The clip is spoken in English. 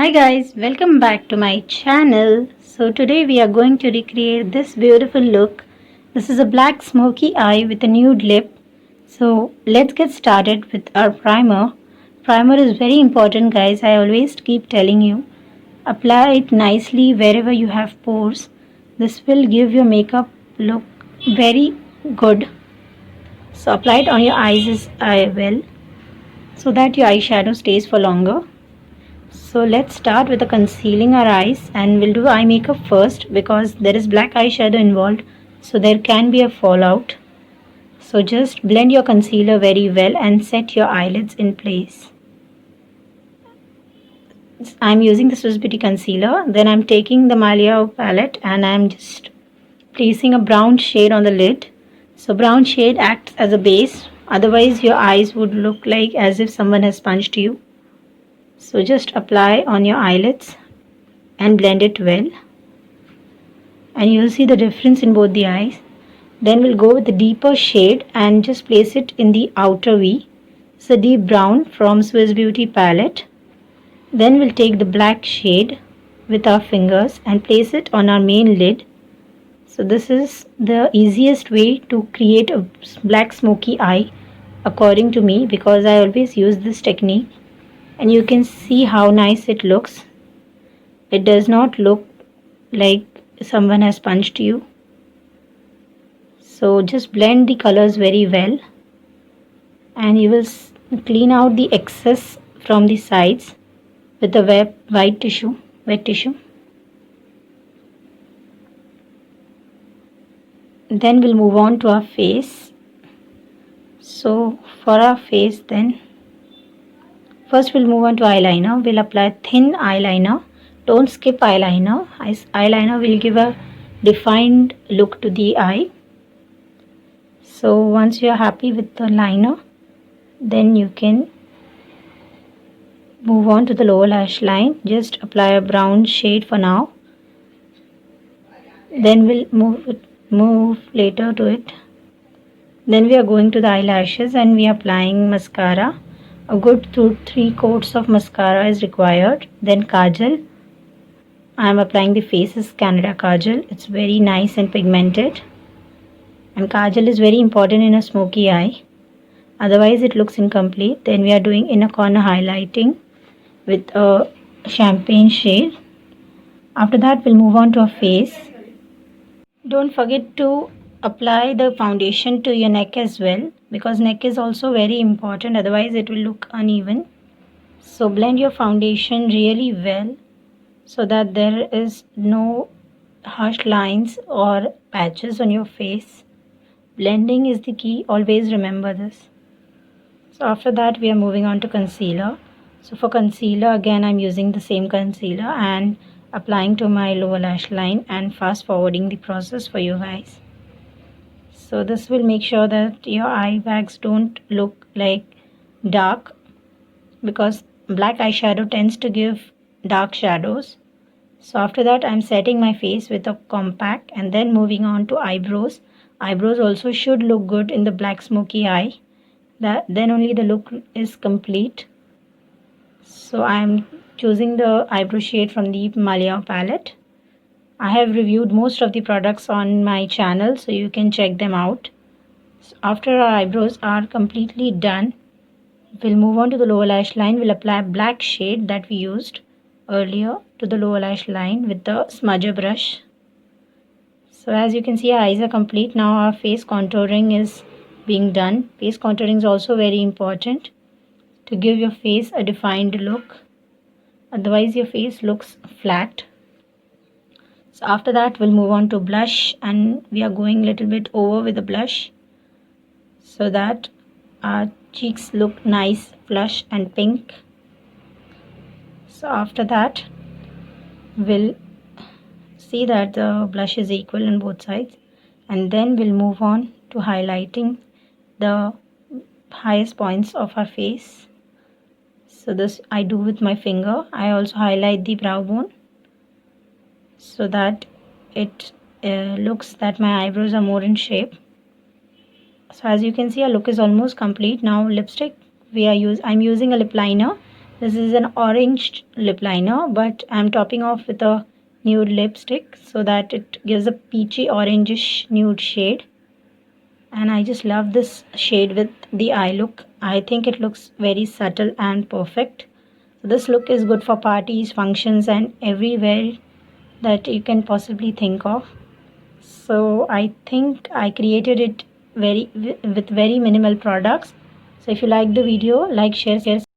Hi guys, welcome back to my channel. So today we are going to recreate this beautiful look. This is a black smoky eye with a nude lip. So let's get started with our primer. Primer is very important guys, I always keep telling you. Apply it nicely wherever you have pores. This will give your makeup look very good. So apply it on your eyes as well so that your eyeshadow stays for longer. So let's start with the concealing our eyes, and we'll do eye makeup first because there is black eyeshadow involved, so there can be a fallout. So just blend your concealer very well and set your eyelids in place. I'm using the Swiss Beauty concealer. Then I'm taking the Malia palette and I'm just placing a brown shade on the lid. So brown shade acts as a base, otherwise your eyes would look like as if someone has punched you. So just apply on your eyelids and blend it well, and you'll see the difference in both the eyes. Then we'll go with the deeper shade and just place it in the outer V. It's a deep brown from Swiss Beauty palette. Then we'll take the black shade with our fingers and place it on our main lid. So this is the easiest way to create a black smoky eye according to me, because I always use this technique, and you can see how nice it looks. It does not look like someone has punched you. So just blend the colors very well, and you will clean out the excess from the sides with the wet tissue. Then we'll move on to our face. So for our face, then first we'll move on to eyeliner. We'll apply thin eyeliner. Don't skip eyeliner. Eyeliner will give a defined look to the eye. So once you are happy with the liner, then you can move on to the lower lash line. Just apply a brown shade for now. Then we'll move later to it. Then we are going to the eyelashes and we are applying mascara. A good 2-3 coats of mascara is required. Then kajal. I am applying the Faces Canada kajal. It's very nice and pigmented. And kajal is very important in a smoky eye. Otherwise it looks incomplete. Then we are doing inner corner highlighting with a champagne shade. After that we'll move on to our face. Don't forget to apply the foundation to your neck as well, because neck is also very important, otherwise it will look uneven. So blend your foundation really well so that there is no harsh lines or patches on your face. Blending is the key, always remember this. So after that we are moving on to concealer. So for concealer, again I'm using the same concealer and applying to my lower lash line and fast forwarding the process for you guys. So this will make sure that your eye bags don't look like dark, because black eyeshadow tends to give dark shadows. So after that I'm setting my face with a compact and then moving on to eyebrows. Eyebrows also should look good in the black smoky eye. Then only the look is complete. So I am choosing the eyebrow shade from the Malia palette. I have reviewed most of the products on my channel, so you can check them out. So after our eyebrows are completely done, we'll move on to the lower lash line. We'll apply black shade that we used earlier to the lower lash line with the smudger brush. So as you can see, our eyes are complete. Now our face contouring is being done. Face contouring is also very important to give your face a defined look. Otherwise your face looks flat. So after that we'll move on to blush, and we are going a little bit over with the blush so that our cheeks look nice, flush and pink. So after that we'll see that the blush is equal on both sides, and then we'll move on to highlighting the highest points of our face. So this I do with my finger. I also highlight the brow bone so that it looks that my eyebrows are more in shape. So as you can see, our look is almost complete. Now lipstick, I'm using a lip liner This is an orange lip liner, but I'm topping off with a nude lipstick so that it gives a peachy orangish nude shade. And I just love this shade with the eye look. I think it looks very subtle and perfect. So this look is good for parties, functions, and everywhere that you can possibly think of. So I think I created it with very minimal products. So if you like the video, like, share.